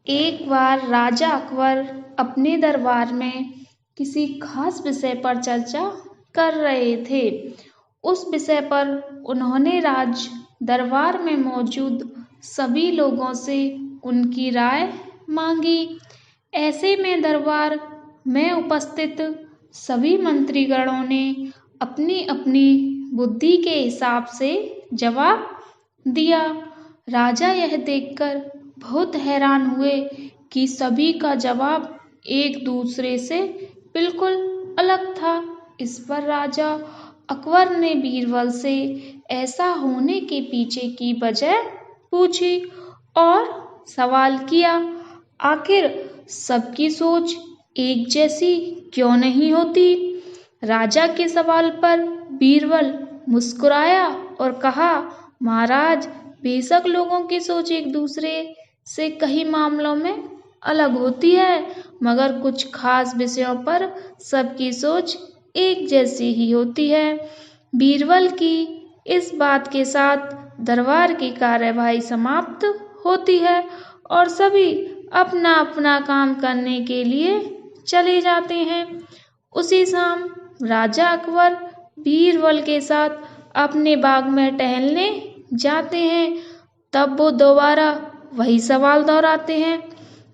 एक बार राजा अकबर अपने दरबार में किसी खास विषय पर चर्चा कर रहे थे। उस विषय पर उन्होंने राज दरबार में मौजूद सभी लोगों से उनकी राय मांगी। ऐसे में दरबार में उपस्थित सभी मंत्रीगणों ने अपनी अपनी बुद्धि के हिसाब से जवाब दिया। राजा यह देखकर बहुत हैरान हुए कि सभी का जवाब एक दूसरे से बिल्कुल अलग था। इस पर राजा अकबर ने बीरबल से ऐसा होने के पीछे की वजह पूछी और सवाल किया, आखिर सबकी सोच एक जैसी क्यों नहीं होती? राजा के सवाल पर बीरबल मुस्कुराया और कहा, महाराज, बेशक लोगों की सोच एक दूसरे से कई मामलों में अलग होती है, मगर कुछ खास विषयों पर सबकी सोच एक जैसी ही होती है। बीरबल की इस बात के साथ दरबार की कार्यवाही समाप्त होती है और सभी अपना अपना काम करने के लिए चले जाते हैं। उसी शाम राजा अकबर बीरबल के साथ अपने बाग में टहलने जाते हैं। तब वो दोबारा वही सवाल दोहराते हैं,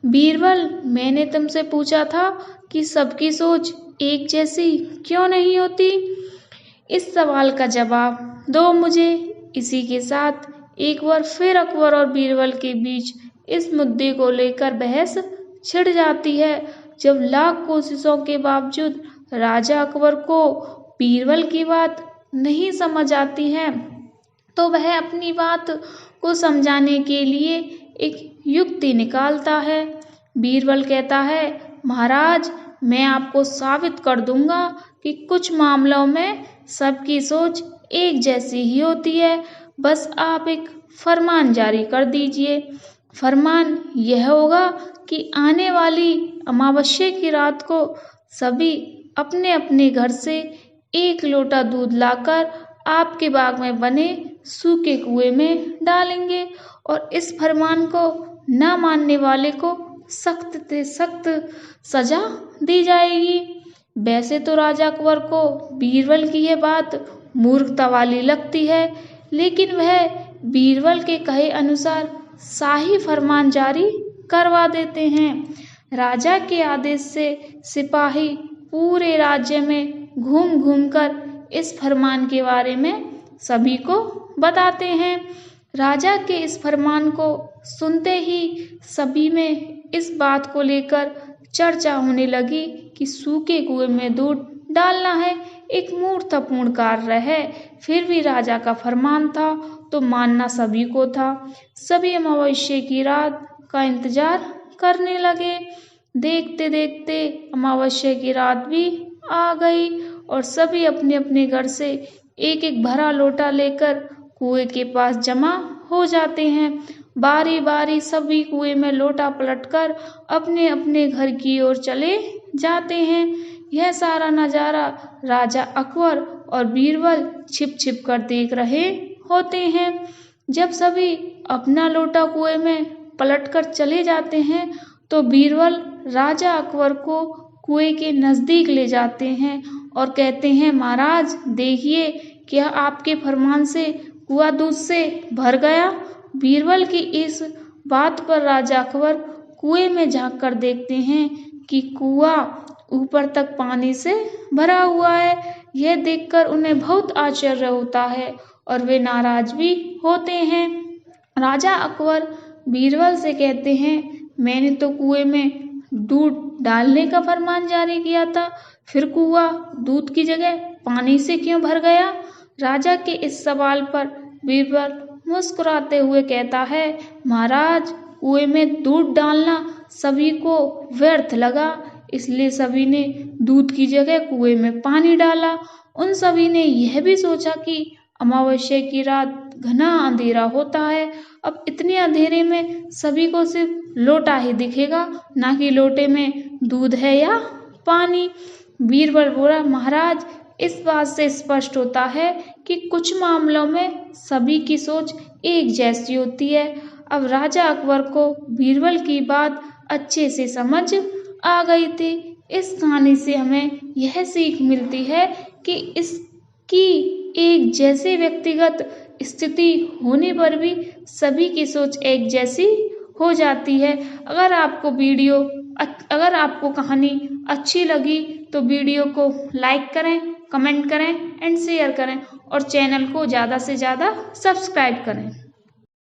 बीरबल, मैंने तुमसे पूछा था कि सबकी सोच एक जैसी क्यों नहीं होती? इस सवाल का जवाब दो मुझे। इसी के साथ एक बार फिर अकबर और बीरबल के बीच इस मुद्दे को लेकर बहस छिड़ जाती है। जब लाख कोशिशों के बावजूद राजा अकबर को बीरबल की बात नहीं समझ आती है, तो वह अपनी बात को समझाने के लिए एक युक्ति निकालता है। बीरबल कहता है, महाराज, मैं आपको साबित कर दूंगा कि कुछ मामलों में सबकी सोच एक जैसी ही होती है। बस आप एक फरमान जारी कर दीजिए। फरमान यह होगा कि आने वाली अमावस्या की रात को सभी अपने अपने घर से एक लोटा दूध लाकर आपके बाग में बने सूखे कुएं में डालेंगे और इस फरमान को न मानने वाले को सख्त से सख्त सजा दी जाएगी। वैसे तो राजा अकबर को बीरबल की यह बात मूर्खता वाली लगती है, लेकिन वह बीरबल के कहे अनुसार शाही फरमान जारी करवा देते हैं। राजा के आदेश से सिपाही पूरे राज्य में घूम घूम कर इस फरमान के बारे में सभी को बताते हैं। राजा के इस फरमान को सुनते ही सभी में इस बात को लेकर चर्चा होने लगी कि सूखे कुएं में दूध डालना है एक मूर्खतापूर्ण कार्य है। फिर भी राजा का फरमान था तो मानना सभी को था। सभी अमावस्या की रात का इंतजार करने लगे। देखते देखते अमावस्या की रात भी आ गई और सभी अपने अपने घर से एक एक भरा लोटा लेकर कुएं के पास जमा हो जाते हैं। बारी बारी सभी कुएं में लोटा पलटकर अपने अपने घर की ओर चले जाते हैं। यह सारा नजारा राजा अकबर और बीरबल छिप छिप कर देख रहे होते हैं। जब सभी अपना लोटा कुएं में पलटकर चले जाते हैं तो बीरबल राजा अकबर को कुएं के नजदीक ले जाते हैं और कहते हैं, महाराज, देखिए, क्या आपके फरमान से कुआं दूध से भर गया? बीरबल की इस बात पर राजा अकबर कुएं में झांक कर देखते हैं कि कुआं ऊपर तक पानी से भरा हुआ है। यह देखकर उन्हें बहुत आश्चर्य होता है और वे नाराज भी होते हैं। राजा अकबर बीरबल से कहते हैं, मैंने तो कुएं में दूध डालने का फरमान जारी किया था, फिर कुआं दूध की जगह पानी से क्यों भर गया? राजा के इस सवाल पर बीरबल मुस्कुराते हुए कहता है, महाराज, कुएं में दूध डालना सभी को व्यर्थ लगा, इसलिए सभी ने दूध की जगह कुएं में पानी डाला। उन सभी ने यह भी सोचा कि अमावस्या की रात घना अंधेरा होता है, अब इतने अंधेरे में सभी को सिर्फ लोटा ही दिखेगा, ना कि लोटे में दूध है या पानी। बीरबल बोला, महाराज, इस बात से स्पष्ट होता है कि कुछ मामलों में सभी की सोच एक जैसी होती है। अब राजा अकबर को बीरबल की बात अच्छे से समझ आ गई थी। इस कहानी से हमें यह सीख मिलती है कि इसकी एक जैसे व्यक्तिगत स्थिति होने पर भी सभी की सोच एक जैसी हो जाती है। अगर आपको कहानी अच्छी लगी तो वीडियो को लाइक करें, कमेंट करें एंड शेयर करें और चैनल को ज़्यादा से ज़्यादा सब्सक्राइब करें।